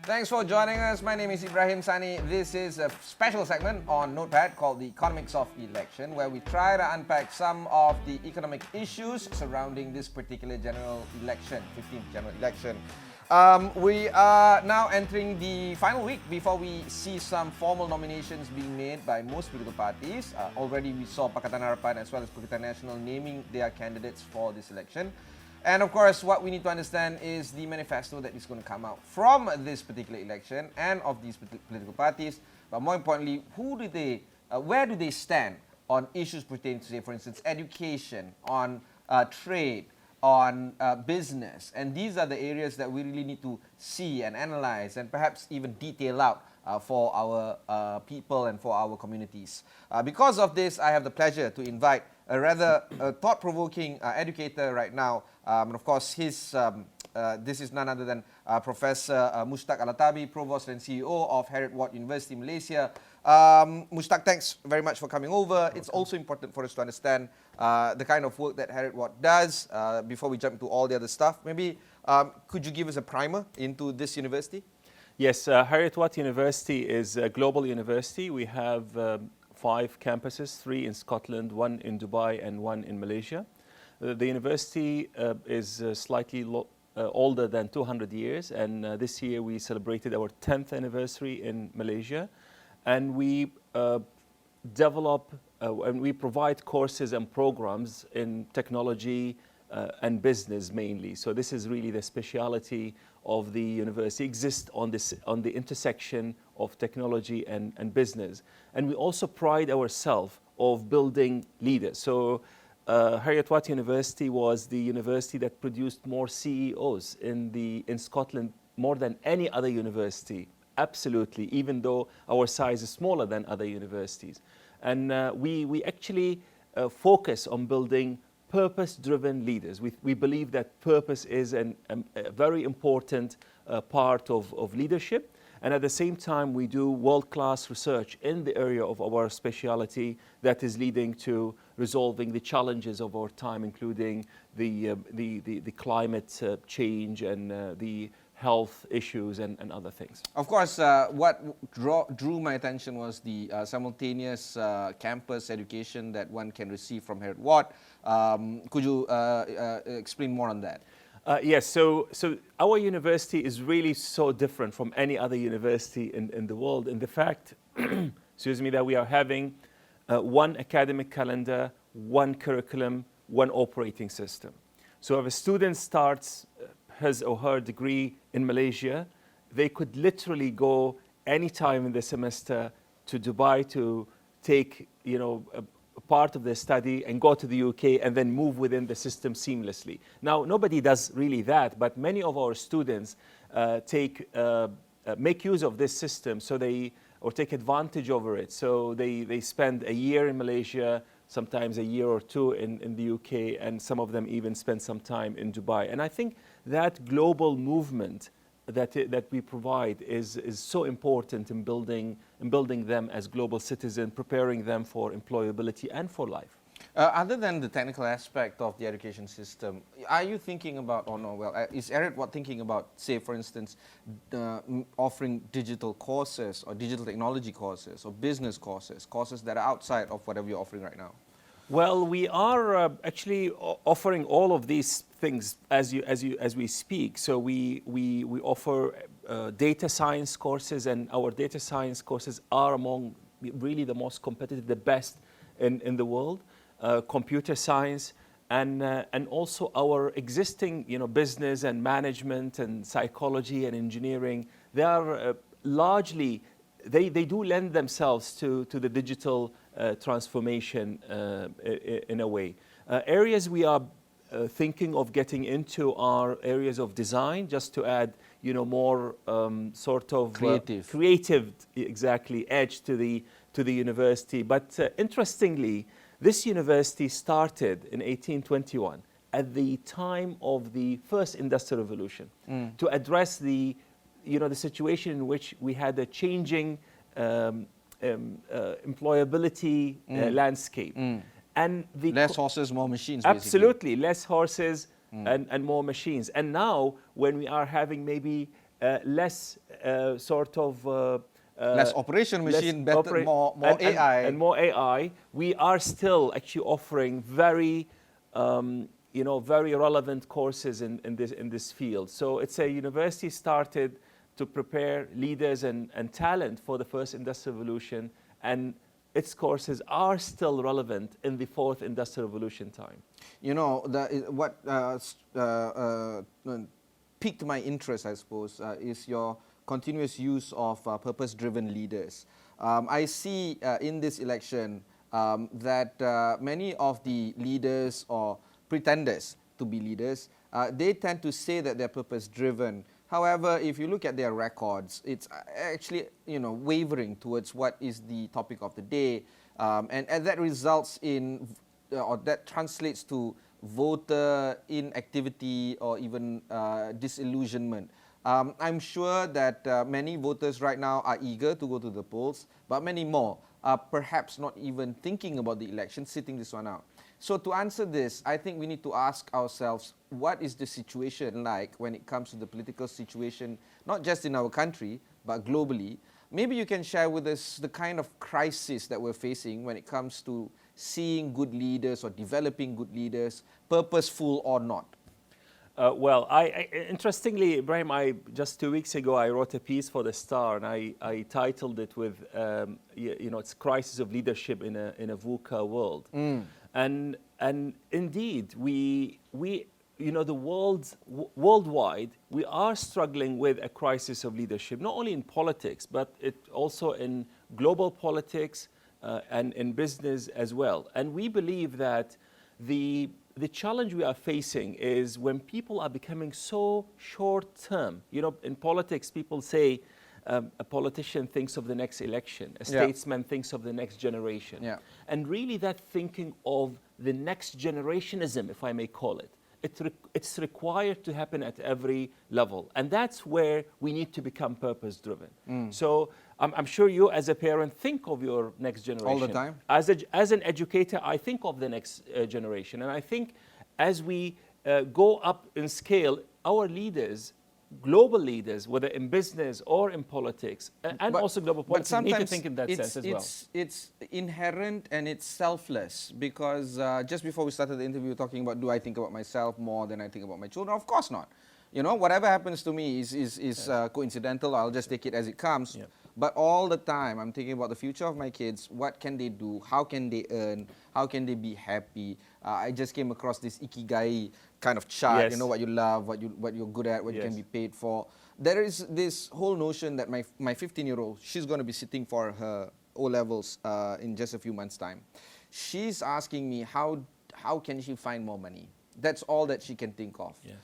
Thanks for joining us. My name is Ibrahim Sani. This is a special segment on Notepad called the Economics of Election, where we try to unpack some of the economic issues surrounding this particular general election, 15th general election. We are now entering the final week before we see some formal nominations being made by most political parties. Already we saw Pakatan Harapan as well as Pakatan Nasional naming their candidates for this election. And of course, what we need to understand is the manifesto that is going to come out from this particular election and of these political parties. But more importantly, where do they stand on issues pertaining to, say, for instance, education, on trade, on business? And these are the areas that we really need to see and analyze and perhaps even detail out for our people and for our communities. Because of this, I have the pleasure to invite a rather thought-provoking educator right now. And of course, this is none other than Professor Mushtak Al-Atabi, Provost and CEO of Heriot-Watt University, Malaysia. Mushtak, thanks very much for coming over. It's also important for us to understand the kind of work that Heriot-Watt does before we jump into all the other stuff. Maybe could you give us a primer into this university? Yes, Heriot-Watt University is a global university. We have 5 campuses, 3 in Scotland, 1 in Dubai and 1 in Malaysia. The university is slightly older than 200 years, and this year we celebrated our 10th anniversary in Malaysia. And we develop and we provide courses and programs in technology and business mainly. So this is really the speciality of the university. Exists on the intersection of technology and business. And we also pride ourselves of building leaders. So Heriot-Watt University was the university that produced more CEOs in Scotland more than any other university. Absolutely, even though our size is smaller than other universities. And we actually focus on building purpose-driven leaders. We believe that purpose is a very important part of leadership. And at the same time, we do world-class research in the area of our speciality that is leading to resolving the challenges of our time, including the climate change and the health issues and other things. Of course, what drew my attention was the simultaneous campus education that one can receive from Heriot-Watt. Could you explain more on that? Yes, so our university is really so different from any other university in the world in the fact, excuse me, that we are having one academic calendar, one curriculum, one operating system. So if a student starts his or her degree in Malaysia, they could literally go anytime in the semester to Dubai to take, a part of their study and go to the UK and then move within the system seamlessly. Now, nobody does really that, but many of our students make use of this system or take advantage over it. So they spend a year in Malaysia, sometimes a year or 2 in the UK, and some of them even spend some time in Dubai. And I think that global movement that we provide is so important in building them as global citizens, preparing them for employability and for life. Other than the technical aspect of the education system, are you thinking about, is Heriot-Watt thinking about, say, for instance, offering digital courses or digital technology courses or business courses that are outside of whatever you're offering right now? Well, we are actually offering all of these things as we speak. So we offer data science courses, and our data science courses are among really the most competitive, the best in the world. Computer science, and also our existing business and management and psychology and engineering. They are largely they do lend themselves to the digital transformation in a way. Areas we are thinking of getting into are areas of design, just to add more sort of creative exactly edge to the university. But interestingly, this university started in 1821 at the time of the first industrial revolution to address the situation in which we had a changing employability landscape. And less horses, more machines, absolutely, basically. Less horses and more machines. And now, when we are having maybe less sort of less operation machine, less better, more AI. and more AI, we are still actually offering very, very relevant courses in this field. So it's a university started to prepare leaders and talent for the first industrial revolution, and its courses are still relevant in the fourth industrial revolution time. You know, what piqued my interest, I suppose, is your continuous use of purpose-driven leaders. I see in this election that many of the leaders or pretenders to be leaders, they tend to say that they're purpose-driven. However, if you look at their records, it's actually wavering towards what is the topic of the day, and that results in, or that translates to voter inactivity or even disillusionment. I'm sure that many voters right now are eager to go to the polls, but many more are perhaps not even thinking about the election, sitting this one out. So to answer this, I think we need to ask ourselves, what is the situation like when it comes to the political situation, not just in our country, but globally? Maybe you can share with us the kind of crisis that we're facing when it comes to seeing good leaders or developing good leaders, purposeful or not. Well, interestingly, Ibrahim, just 2 weeks ago, I wrote a piece for The Star, and I titled it with, it's Crisis of Leadership in a VUCA world. And indeed, worldwide, we are struggling with a crisis of leadership, not only in politics, but also in global politics and in business as well. And we believe that the challenge we are facing is when people are becoming so short-term. In politics, people say a politician thinks of the next election, a statesman thinks of the next generation. Yeah. And really that thinking of the next generationism, if I may call it, it's required to happen at every level. And that's where we need to become purpose-driven. So I'm sure you as a parent think of your next generation. All the time. As an educator, I think of the next generation. And I think as we go up in scale, our leaders, global leaders, whether in business or in politics, and also global politics, need to think in that sense as well. It's inherent and it's selfless, because just before we started the interview, talking about, do I think about myself more than I think about my children? Of course not. Whatever happens to me is coincidental. I'll just take it as it comes. Yeah. But all the time, I'm thinking about the future of my kids. What can they do? How can they earn? How can they be happy? I just came across this ikigai kind of chart. Yes. What you love, what you're good at, what you can be paid for. There is this whole notion that my 15-year-old, she's going to be sitting for her O-levels in just a few months' time. She's asking me how can she find more money? That's all that she can think of. Yes.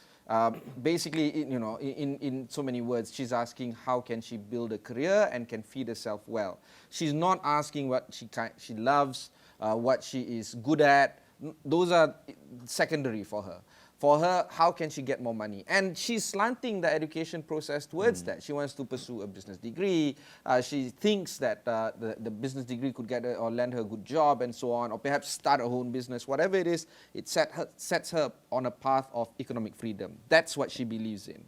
Basically, in so many words, she's asking how can she build a career and can feed herself well. She's not asking what she loves, what she is good at. Those are secondary for her. For her, how can she get more money? And she's slanting the education process towards that. She wants to pursue a business degree. She thinks that the business degree could get her or land her a good job and so on, or perhaps start her own business. Whatever it is, it sets her on a path of economic freedom. That's what she believes in.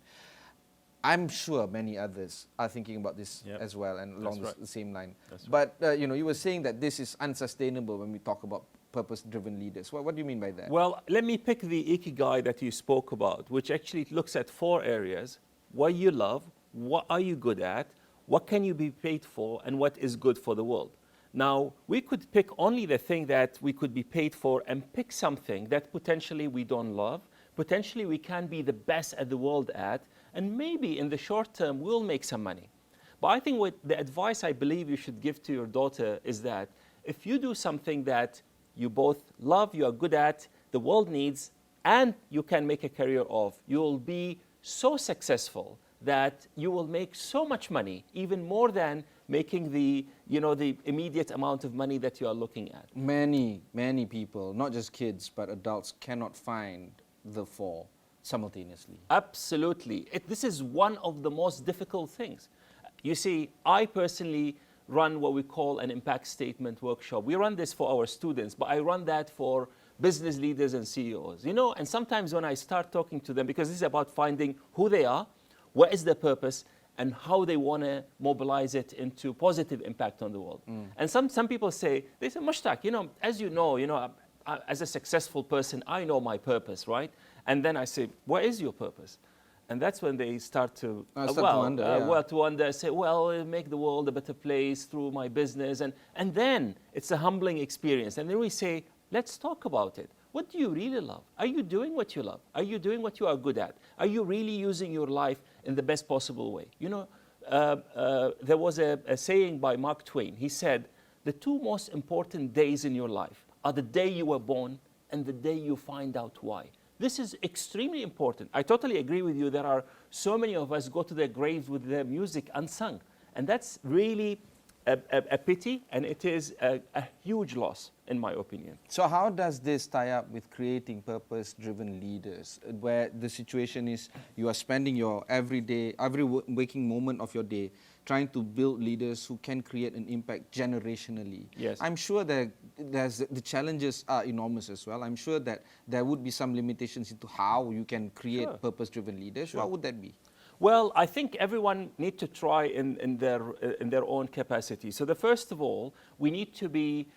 I'm sure many others are thinking about this as well, and along the same line. But you were saying that this is unsustainable when we talk about purpose-driven leaders. What do you mean by that? Well, let me pick the ikigai that you spoke about, which actually looks at 4 areas: what you love, what are you good at, what can you be paid for, and what is good for the world. Now, we could pick only the thing that we could be paid for and pick something that potentially we don't love, potentially we can be the best at the world at, and maybe in the short term we'll make some money. But I think what the advice I believe you should give to your daughter is that if you do something that you both love, you are good at, the world needs, and you can make a career of, you will be so successful that you will make so much money, even more than making the immediate amount of money that you are looking at. Many people, not just kids, but adults, cannot find the 4 simultaneously. Absolutely. This is one of the most difficult things. You see, I personally run what we call an impact statement workshop. We run this for our students, but I run that for business leaders and CEOs. And sometimes when I start talking to them, because this is about finding who they are, what is their purpose, and how they want to mobilize it into positive impact on the world. And some people say, Mushtak, as you know, as a successful person, I know my purpose, right? And then I say, what is your purpose? And that's when they start to wonder, say, well, make the world a better place through my business. And then it's a humbling experience. And then we say, let's talk about it. What do you really love? Are you doing what you love? Are you doing what you are good at? Are you really using your life in the best possible way? There was a saying by Mark Twain. He said, the two most important days in your life are the day you were born and the day you find out why. This is extremely important. I totally agree with you. There are so many of us go to their graves with their music unsung. And that's really a pity, and it is a huge loss, in my opinion. So how does this tie up with creating purpose-driven leaders, where the situation is you are spending your every waking moment of your day trying to build leaders who can create an impact generationally? Yes. I'm sure that the challenges are enormous as well. I'm sure that there would be some limitations into how you can create purpose-driven leaders. Sure. What would that be? Well, I think everyone needs to try in their own capacity. So first of all, we need to be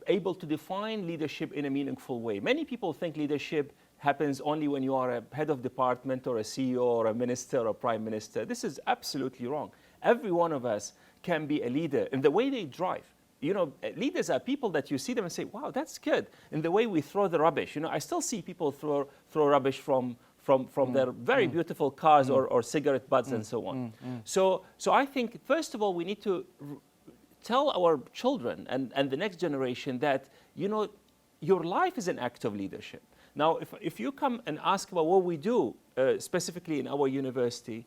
able to define leadership in a meaningful way. Many people think leadership happens only when you are a head of department or a CEO or a minister or a prime minister. This is absolutely wrong. Every one of us can be a leader in the way they drive. Leaders are people that you see them and say, wow, that's good. In the way we throw the rubbish. I still see people throw rubbish from their very beautiful cars or cigarette butts and so on. So I think, first of all, we need to tell our children and the next generation that, your life is an act of leadership. Now, if you come and ask about what we do, specifically in our university,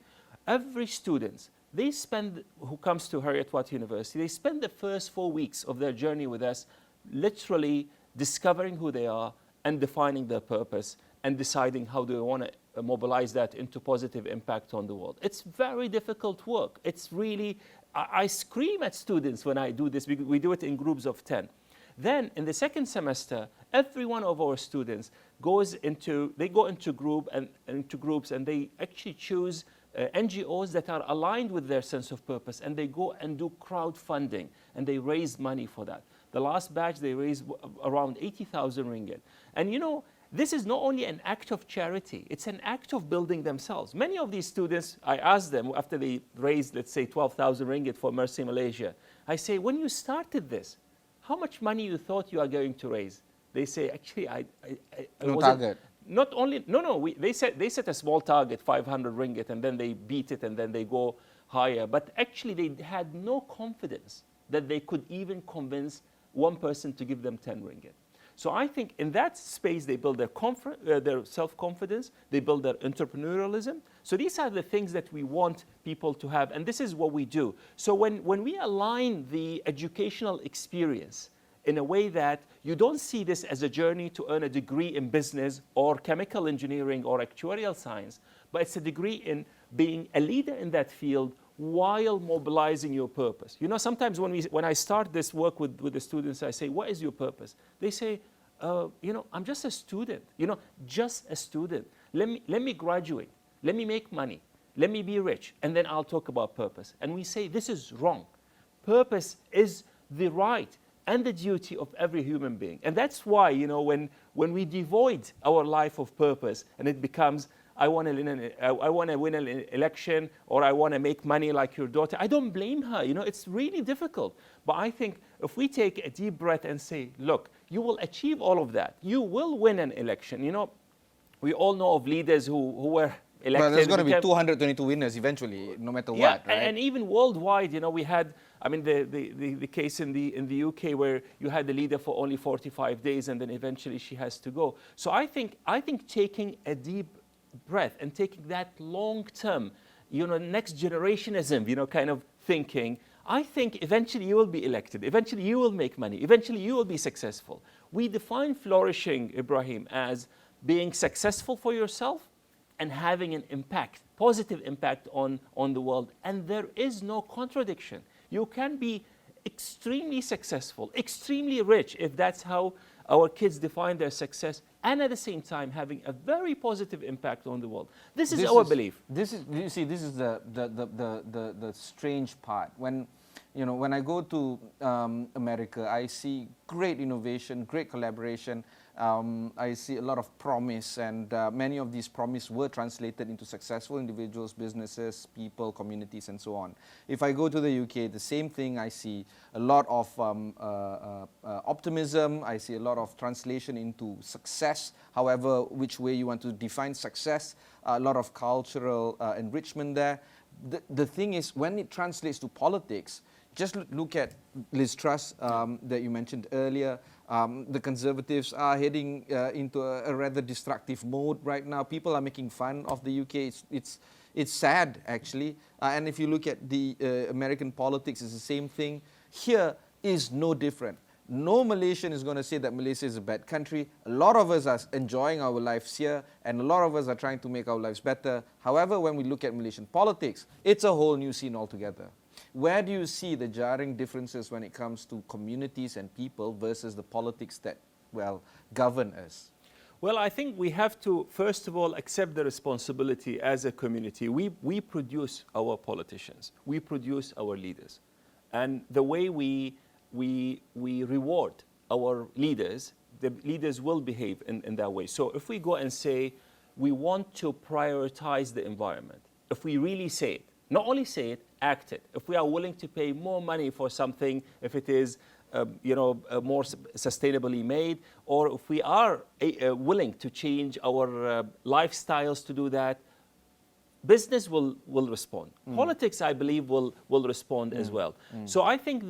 every student, who comes to Heriot-Watt University, they spend the first 4 weeks of their journey with us literally discovering who they are and defining their purpose and deciding how do we want to mobilize that into positive impact on the world. It's very difficult work. It's really, I scream at students when I do this because we do it in groups of 10. Then in the second semester, every one of our students go into groups and they actually choose NGOs that are aligned with their sense of purpose, and they go and do crowdfunding and they raise money for that. The last batch, they raised around 80,000 ringgit. And this is not only an act of charity, it's an act of building themselves. Many of these students, I ask them after they raised, let's say, 12,000 ringgit for Mercy Malaysia, I say, when you started this, how much money you thought you are going to raise? They say, actually, I no target. Not only, they set a small target, 500 ringgit, and then they beat it and then they go higher. But actually, they had no confidence that they could even convince one person to give them 10 ringgit. So I think in that space, they build their self-confidence, they build their entrepreneurialism. So these are the things that we want people to have, and this is what we do. So when we align the educational experience in a way that you don't see this as a journey to earn a degree in business or chemical engineering or actuarial science, but it's a degree in being a leader in that field while mobilizing your purpose. Sometimes when I start this work with the students, I say, what is your purpose? They say, I'm just a student, just a student. Let me graduate. Let me make money. Let me be rich. And then I'll talk about purpose. And we say, this is wrong. Purpose is the right and the duty of every human being. And that's why, when we devoid our life of purpose and it becomes, I want to win an election, or I want to make money like your daughter, I don't blame her. It's really difficult. But I think if we take a deep breath and say, look, you will achieve all of that. You will win an election. We all know of leaders who were elected. Well, there's going to be 222 winners eventually, no matter what, right? And even worldwide, we had, the case in the UK where you had the leader for only 45 days and then eventually she has to go. So I think taking a deep breath and taking that long-term, next generationism, kind of thinking, I think eventually you will be elected. Eventually you will make money. Eventually you will be successful. We define flourishing, Ibrahim, as being successful for yourself and having an impact, positive impact on the world. And there is no contradiction. You can be extremely successful, extremely rich, if that's how our kids define their success, and at the same time having a very positive impact on the world. This is our belief. This is, you see, this is the strange part. When, you know, when I go to America, I see great innovation, great collaboration. I see a lot of promise, and many of these promise were translated into successful individuals, businesses, people, communities, and so on. If I go to the UK, the same thing. I see a lot of optimism. I see a lot of translation into success, however, which way you want to define success. A lot of cultural enrichment there. The thing is, when it translates to politics, just look at Liz Truss that you mentioned earlier. The Conservatives are heading into a rather destructive mode right now. People are making fun of the UK. It's sad, actually. And if you look at the American politics, it's the same thing. Here is no different. No Malaysian is going to say that Malaysia is a bad country. A lot of us are enjoying our lives here, and a lot of us are trying to make our lives better. However, when we look at Malaysian politics, it's a whole new scene altogether. Where do you see the jarring differences when it comes to communities and people versus the politics that, well, govern us? Well, I think we have to, first of all, accept the responsibility as a community. We produce our politicians. We produce our leaders. And the way we reward our leaders, the leaders will behave in that way. So if we go and say we want to prioritize the environment, if we really say it, not only say it, act it. If we are willing to pay more money for something, if it is more sustainably made, or if we are willing to change our lifestyles to do that, business will respond. Politics, I believe, will respond as well. So I think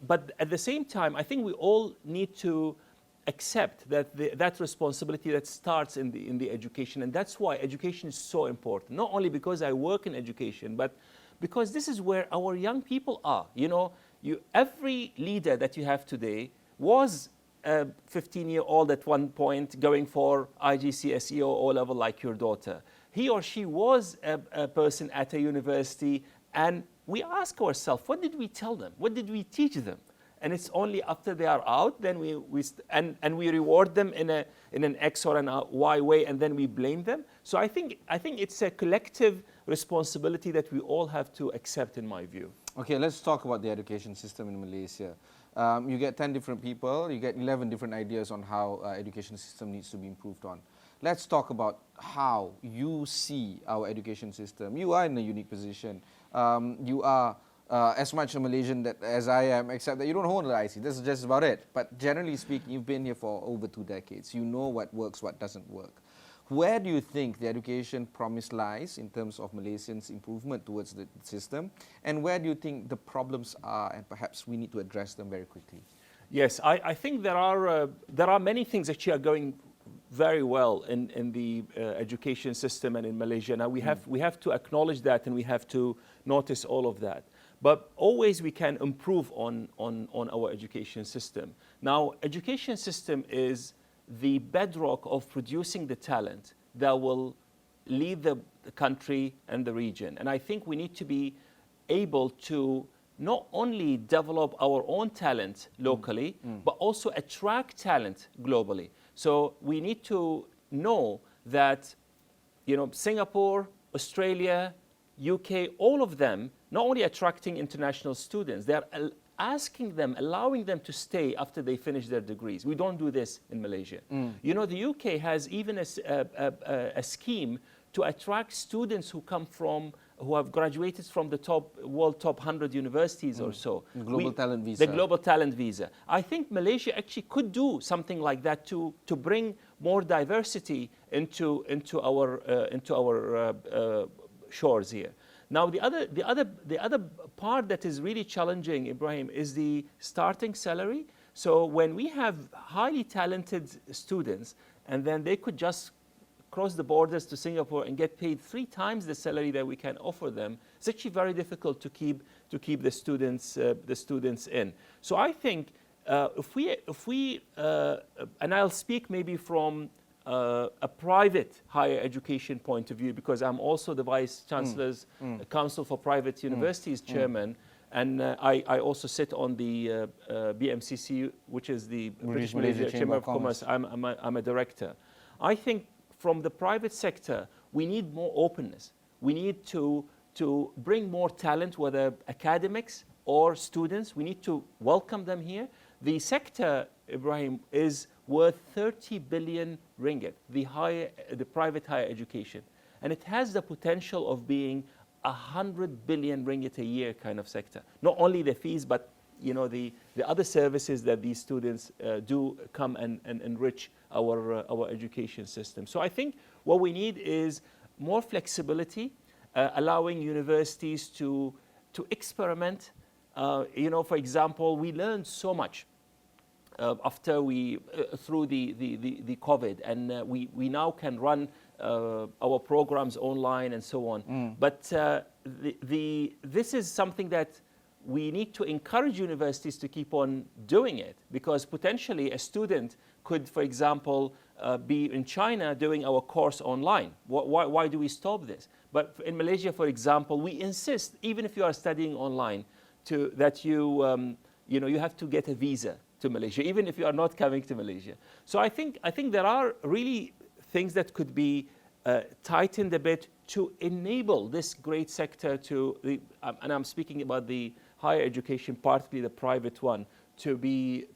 but at the same time, I think we all need to accept that that responsibility that starts in the education, and that's why education is so important. Not only because I work in education, but because this is where our young people are. You know, every leader that you have today was a 15-year-old at one point going for IGCSE or O-level like your daughter. He or she was a person at a university, and we ask ourselves, what did we tell them? What did we teach them? And it's only after they are out, then we reward them in an X or an Y way, and then we blame them. So I think it's a collective responsibility that we all have to accept, in my view. Okay, let's talk about the education system in Malaysia. You get 10 different people, you get 11 different ideas on how education system needs to be improved on. Let's talk about how you see our education system. You are in a unique position. You are as much a Malaysian as I am, except that you don't hold an IC. This is just about it. But generally speaking, you've been here for over 2 decades. You know what works, what doesn't work. Where do you think the education promise lies in terms of Malaysians' improvement towards the system? And where do you think the problems are, and perhaps we need to address them very quickly? Yes, I think there are many things that are going very well in the education system and in Malaysia. Now we have to acknowledge that, and we have to notice all of that. But always we can improve on our education system. Now, education system is the bedrock of producing the talent that will lead the country and the region. And I think we need to be able to not only develop our own talent locally, but also attract talent globally. So we need to know that, you know, Singapore, Australia, UK, all of them, not only attracting international students, they're asking them, allowing them to stay after they finish their degrees. We don't do this in Malaysia. You know, the UK has even a scheme to attract students who have graduated from the world top 100 universities or so. Global talent visa. The global talent visa. I think Malaysia actually could do something like that to bring more diversity into our shores here. Now, the other part that is really challenging, Ibrahim, is the starting salary. So when we have highly talented students, and then they could just cross the borders to Singapore and get paid 3 times the salary that we can offer them, it's actually very difficult to keep the students in. So I think if we and I'll speak maybe from a private higher education point of view, because I'm also the Vice Chancellor's Council for Private Universities chairman. And I also sit on the BMCC, which is the British Malaysia Chamber of Commerce. I'm a director. I think from the private sector, we need more openness. We need to bring more talent, whether academics or students. We need to welcome them here. The sector, Ibrahim, is worth 30 billion ringgit, the private higher education. And it has the potential of being 100 billion ringgit a year kind of sector. Not only the fees, but the other services that these students do come and enrich our education system. So I think what we need is more flexibility, allowing universities to experiment. For example, we learned so much after through the COVID, and we now can run our programs online and so on. But this is something that we need to encourage universities to keep on doing it, because potentially a student could, for example, be in China doing our course online. Why do we stop this? But in Malaysia, for example, we insist, even if you are studying online, that you have to get a visa to Malaysia, even if you are not coming to Malaysia. So I think there are really things that could be tightened a bit to enable this great sector and I'm speaking about the higher education, partly the private one, to be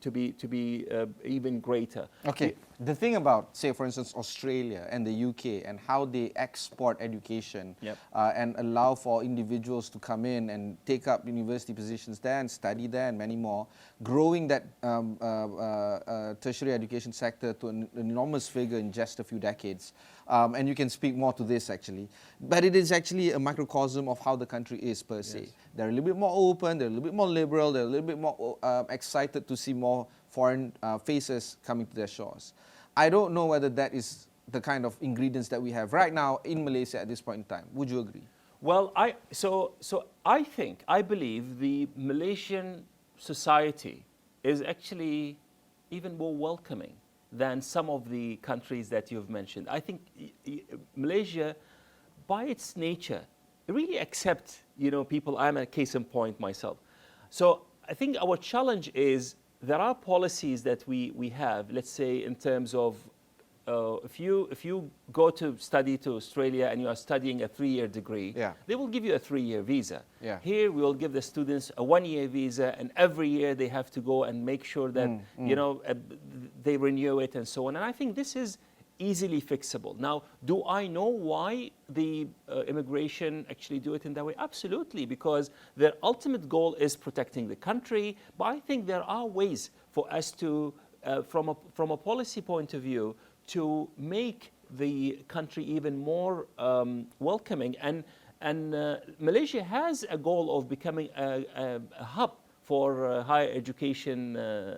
even greater. Okay. The thing about, say, for instance, Australia and the UK and how they export education and allow for individuals to come in and take up university positions there and study there and many more, growing that tertiary education sector to an enormous figure in just a few decades. And you can speak more to this actually. But it is actually a microcosm of how the country is per se. Yes. They're a little bit more open, they're a little bit more liberal, they're a little bit more excited to see more foreign faces coming to their shores. I don't know whether that is the kind of ingredients that we have right now in Malaysia at this point in time. Would you agree? Well, I believe the Malaysian society is actually even more welcoming than some of the countries that you've mentioned. I think Malaysia, by its nature, really accepts people. I'm a case in point myself. So I think our challenge is there are policies that we have, let's say in terms of if you go to study to Australia and you are studying a 3-year degree, they will give you a 3-year visa. Here we will give the students a 1-year visa, and every year they have to go and make sure that they renew it and so on. And I think this is easily fixable. Now, do I know why the immigration actually do it in that way? Absolutely, because their ultimate goal is protecting the country. But I think there are ways for us to, from a policy point of view, to make the country even more welcoming. And Malaysia has a goal of becoming a hub for higher education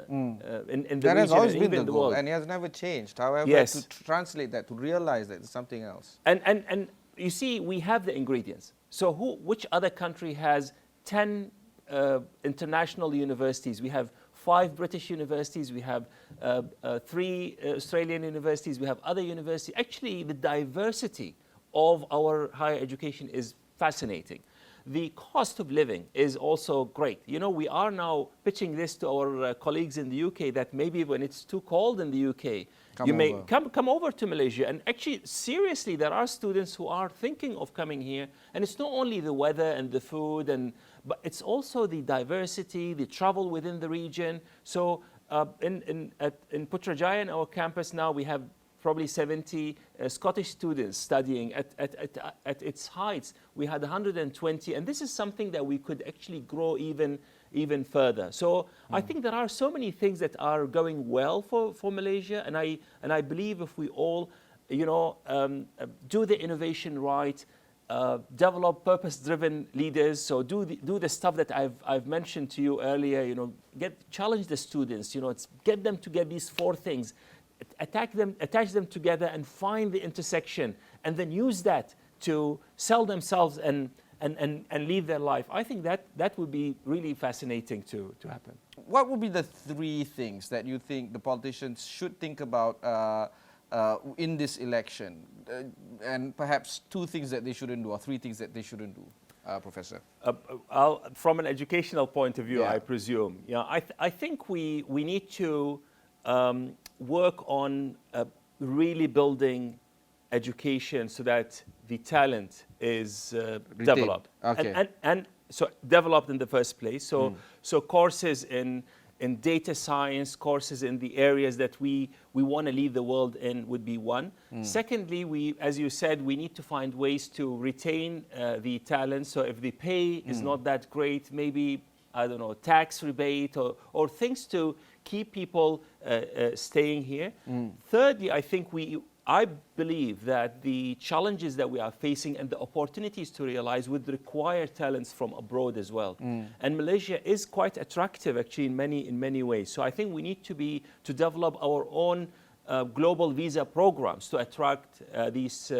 in the that has region always and been even the the world. goal, and it has never changed. However, Yes. to translate that, to realize that it's something else. And you see, we have the ingredients. So which other country has 10 international universities? We have 5 British universities, we have 3 Australian universities, we have other universities. Actually, the diversity of our higher education is fascinating. The cost of living is also great. We are now pitching this to our colleagues in the UK that maybe when it's too cold in the UK, may come over to Malaysia. And actually, seriously, there are students who are thinking of coming here. And it's not only the weather and the food, but it's also the diversity, the travel within the region. So in Putrajaya, in our campus now, we have probably 70 Scottish students studying. At its heights, we had 120, and this is something that we could actually grow even further. So I think there are so many things that are going well for Malaysia, and I believe if we all, do the innovation right, develop purpose-driven leaders. So do the stuff that I've mentioned to you earlier. Challenge the students. Get them to get these 4 things. Attach them together and find the intersection, and then use that to sell themselves and lead their life. I think that would be really fascinating to happen. What would be the 3 things that you think the politicians should think about in this election, and perhaps 2 things that they shouldn't do, or 3 things that they shouldn't do? Professor? From an educational point of view, Yeah. I presume. Yeah, I think we need to work on really building education so that the talent is developed. Okay. And so developed in the first place. So courses in data science, courses in the areas that we want to lead the world in would be one. Secondly, as you said, we need to find ways to retain the talent. So if the pay is not that great, maybe, I don't know, tax rebate or things to keep people staying here. Thirdly, I believe that the challenges that we are facing and the opportunities to realize would require talents from abroad as well. And Malaysia is quite attractive actually in many ways. So I think we need to develop our own global visa programs to attract these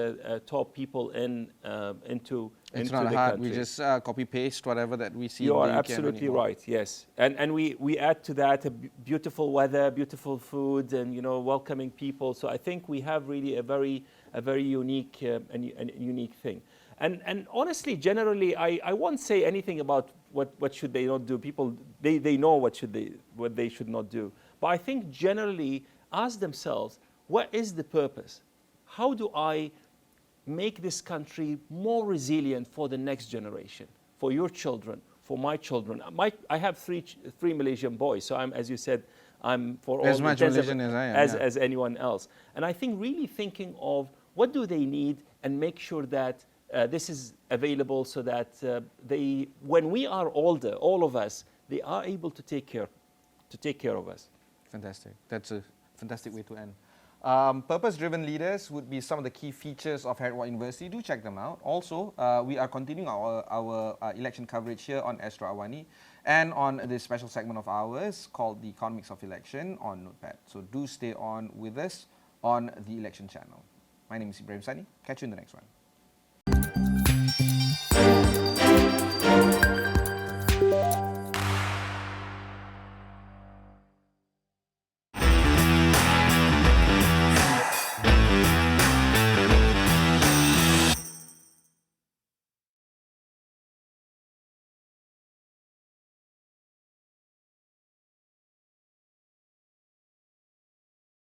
top people into It's the not hard. country. We just copy paste whatever that we see. You are in the absolutely anymore. right. Yes, and we add to that beautiful weather, beautiful food, and welcoming people. So I think we have really a very unique and unique thing. And honestly, generally, I won't say anything about what should they not do. People they know what they should not do. But I think generally ask themselves, what is the purpose? How do I make this country more resilient for the next generation, for your children, for my children? I have three Malaysian boys, so as you said, I'm for as all much Malaysian as I am, as anyone else. And I think really thinking of what do they need and make sure that this is available so that when we are older, all of us, they are able to take care of us. Fantastic. That's a fantastic way to end. Purpose-driven leaders would be some of the key features of Heriot-Watt University. Do check them out. Also, we are continuing our election coverage here on Astro AWANI and on this special segment of ours called the Economics of Election on Notepad. So do stay on with us on the election channel. My name is Ibrahim Sani. Catch you in the next one.